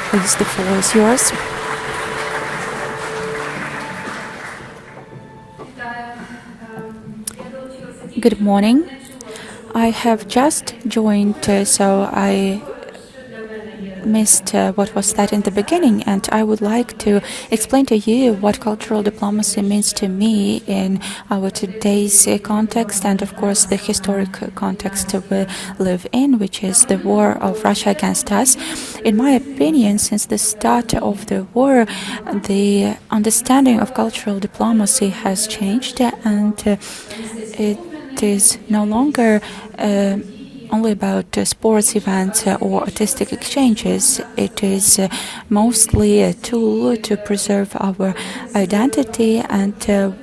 Please, the floor is yours. Good morning. I have just joined, so I missed what was said in the beginning, and I would like to explain to you what cultural diplomacy means to me in our today's context, and of course the historic context we live in, which is the war of Russia against us. In my opinion, since the start of the war, the understanding of cultural diplomacy has changed, and it is no longer only about sports events or artistic exchanges. It is mostly a tool to preserve our identity and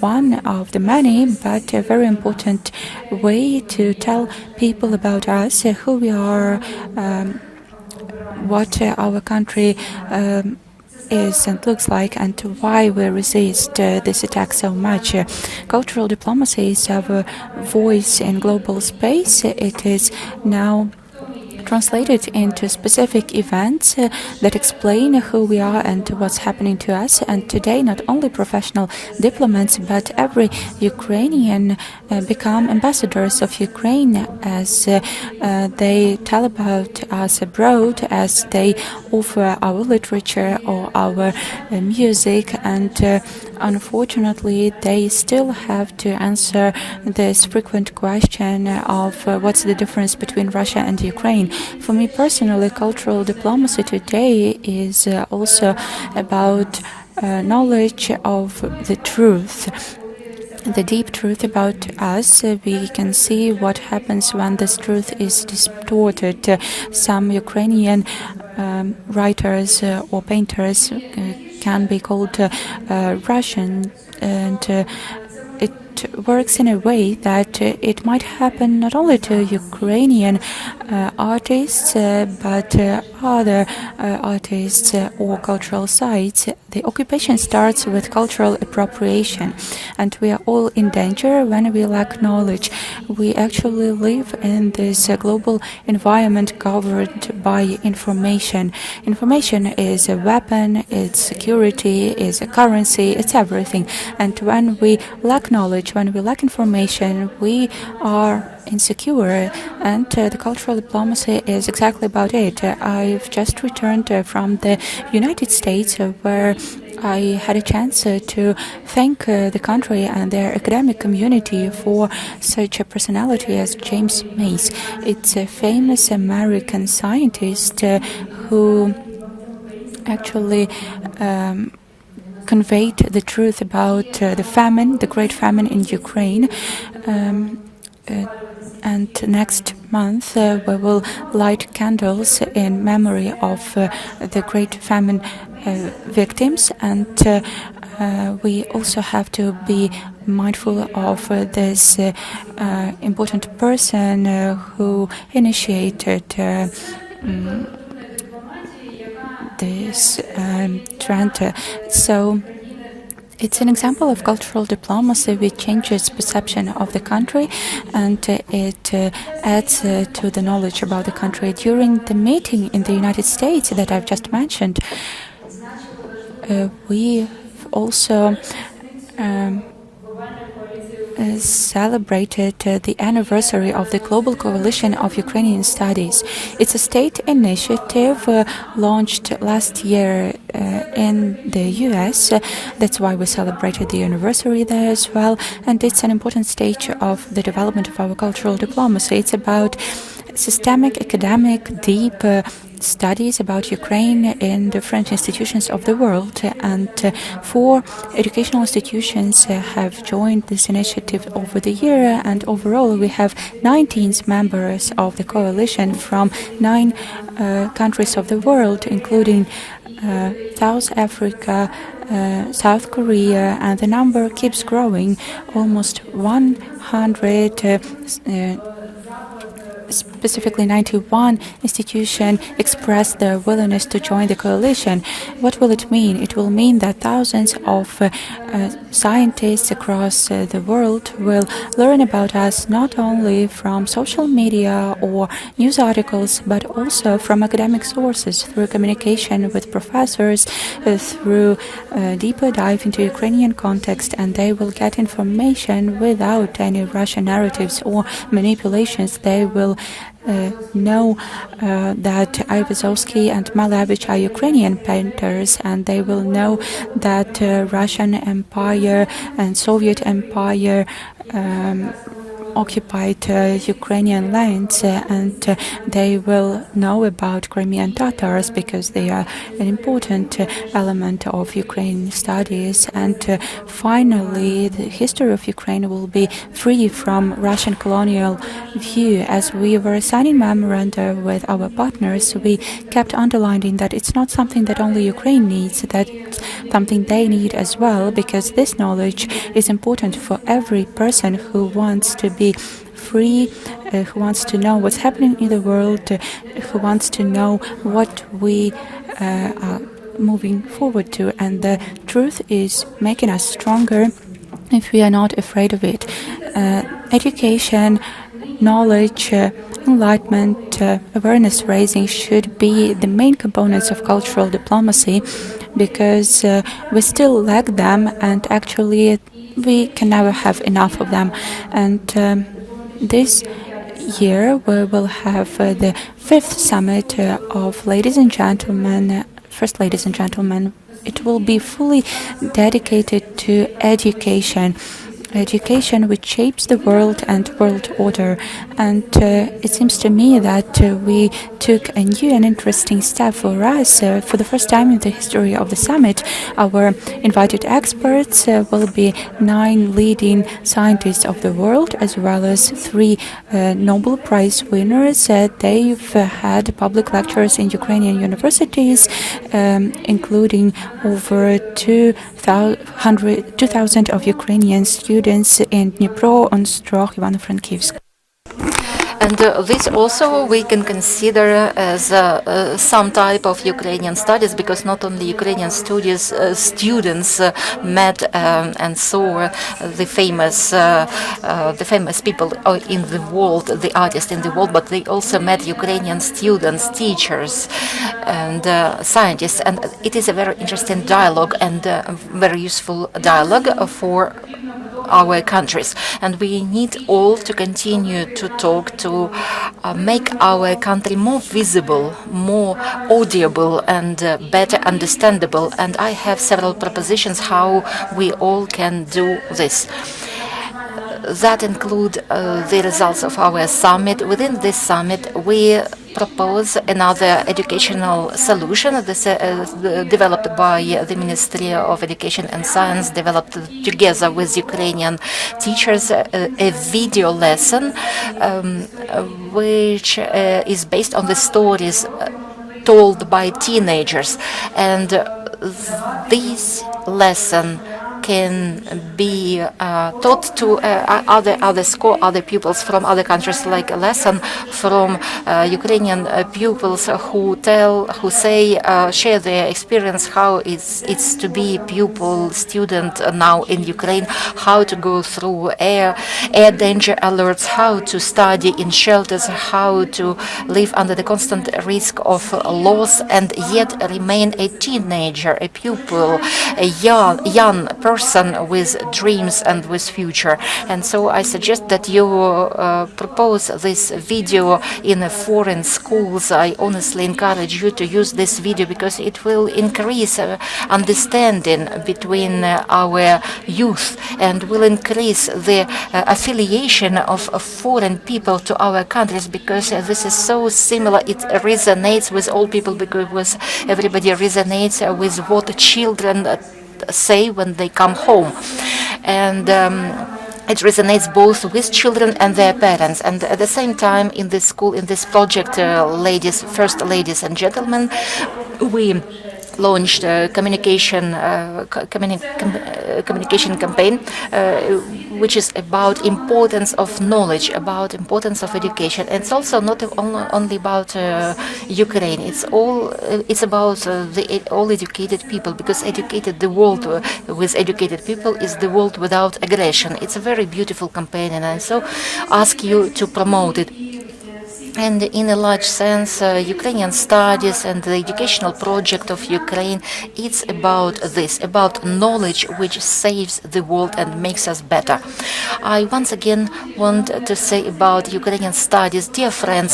one of the many, but a very important way to tell people about us, who we are, what our country is and looks like, and why we resist this attack so much. Cultural diplomacy is our voice in global space. It is now translated into specific events that explain who we are and what's happening to us. And today, not only professional diplomats, but every Ukrainian become ambassadors of Ukraine as they tell about us abroad, as they offer our literature or our music. And unfortunately, they still have to answer this frequent question of what's the difference between Russia and Ukraine. For me personally, cultural diplomacy today is also about knowledge of the truth. The deep truth about us. We can see what happens when this truth is distorted. Some Ukrainian writers or painters can be called Russian, and it works in a way that it might happen not only to Ukrainian artists, but other artists or cultural sites. The occupation starts with cultural appropriation, and we are all in danger when we lack knowledge. We actually live in this global environment governed by information. Information is a weapon, it's security, it's a currency, it's everything. And when we lack knowledge, when we lack information, we are insecure, and the cultural diplomacy is exactly about it. I've just returned from the United States, where I had a chance to thank the country and their academic community for such a personality as James Mace. It's a famous American scientist who actually conveyed the truth about the famine, the great famine in Ukraine. And next month we will light candles in memory of the great famine victims, and we also have to be mindful of this important person who initiated this trend. So it's an example of cultural diplomacy which changes perception of the country, and it adds to the knowledge about the country. During the meeting in the United States that I've just mentioned, we also celebrated the anniversary of the Global Coalition of Ukrainian Studies. It's a state initiative launched last year in the US. That's why we celebrated the anniversary there as well. And it's an important stage of the development of our cultural diplomacy. It's about systemic, academic, deep studies about Ukraine in different institutions of the world, and 4 educational institutions have joined this initiative over the year, and overall we have 19 members of the coalition from 9 countries of the world, including South Africa, South Korea, and the number keeps growing. Almost 100 specifically 91 institutions expressed their willingness to join the coalition. What will it mean? It will mean that thousands of scientists across the world will learn about us not only from social media or news articles, but also from academic sources through communication with professors, through a deeper dive into Ukrainian context, and they will get information without any Russian narratives or manipulations. They will know that Ayvazovsky and Malevich are Ukrainian painters, and they will know that Russian Empire and Soviet Empire occupied Ukrainian lands, and they will know about Crimean Tatars because they are an important element of Ukrainian studies. And finally, the history of Ukraine will be free from Russian colonial view. As we were signing memoranda with our partners, we kept underlining that it's not something that only Ukraine needs, that it's something they need as well, because this knowledge is important for every person who wants to be free, who wants to know what's happening in the world, who wants to know what we are moving forward to. And the truth is making us stronger if we are not afraid of it. Education, knowledge, enlightenment, awareness raising should be the main components of cultural diplomacy, because we still lack them, and actually we can never have enough of them. And this year we will have the 5th summit of ladies and gentlemen, first ladies and gentlemen. It will be fully dedicated to education. Education which shapes the world and world order. And it seems to me that we took a new and interesting step for us. For the first time in the history of the summit, our invited experts will be 9 leading scientists of the world, as well as 3 Nobel Prize winners. They've had public lectures in Ukrainian universities, including over 2,000 of Ukrainian students in Dnipro, Ostrog, Ivano-Frankivsk. And this also we can consider as some type of Ukrainian studies, because not only Ukrainian students met and saw the famous people in the world, the artists in the world, but they also met Ukrainian students, teachers, and scientists. And it is a very interesting dialogue and very useful dialogue for our countries, and we need all to continue to talk to make our country more visible, more audible, and better understandable. And I have several propositions how we all can do this. That include the results of our summit. Within this summit, we propose another educational solution developed by the Ministry of Education and Science, developed together with Ukrainian teachers, a video lesson which is based on the stories told by teenagers. And this lesson can be taught to other pupils from other countries, like a lesson from Ukrainian pupils who share their experience how it's to be pupil student now in Ukraine, how to go through air danger alerts, how to study in shelters, how to live under the constant risk of loss and yet remain a teenager, a pupil, a young person with dreams and with future. And so I suggest that you propose this video in foreign schools. I honestly encourage you to use this video because it will increase understanding between our youth and will increase the affiliation of foreign people to our countries, because this is so similar. It resonates with all people, because everybody resonates with what children say when they come home. And it resonates both with children and their parents. And at the same time, in this school, in this project, first ladies and gentlemen, we launched a communication campaign which is about importance of knowledge, about importance of education. And it's also not only about Ukraine. It's about the all educated people, because the world with educated people is the world without aggression. It's a very beautiful campaign, and I so ask you to promote it. And in a large sense, Ukrainian studies and the educational project of Ukraine, it's about this, about knowledge which saves the world and makes us better. I once again want to say about Ukrainian studies, dear friends,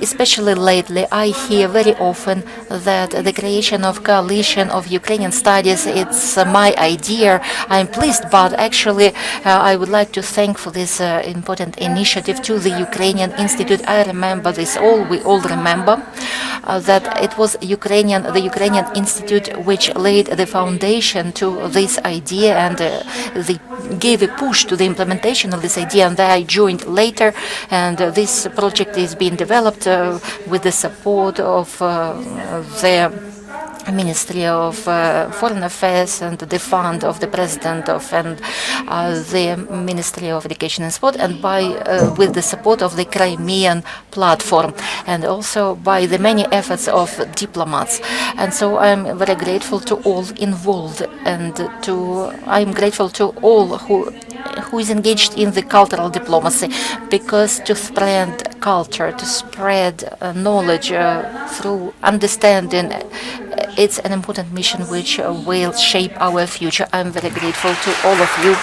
especially lately, I hear very often that the creation of coalition of Ukrainian studies, it's my idea. I'm pleased, but actually I would like to thank for this important initiative to the Ukrainian Institute. I remember this we all remember that it was the Ukrainian Institute which laid the foundation to this idea, and they gave a push to the implementation of this idea, and I joined later, and this project is being developed with the support of the Ministry of Foreign Affairs and the fund of the President and the Ministry of Education and Sport, and with the support of the Crimean platform, and also by the many efforts of diplomats. And so I'm very grateful to all involved, and I'm grateful to all who is engaged in the cultural diplomacy, because to spread culture, to spread knowledge through understanding, it's an important mission which will shape our future. I'm very grateful to all of you.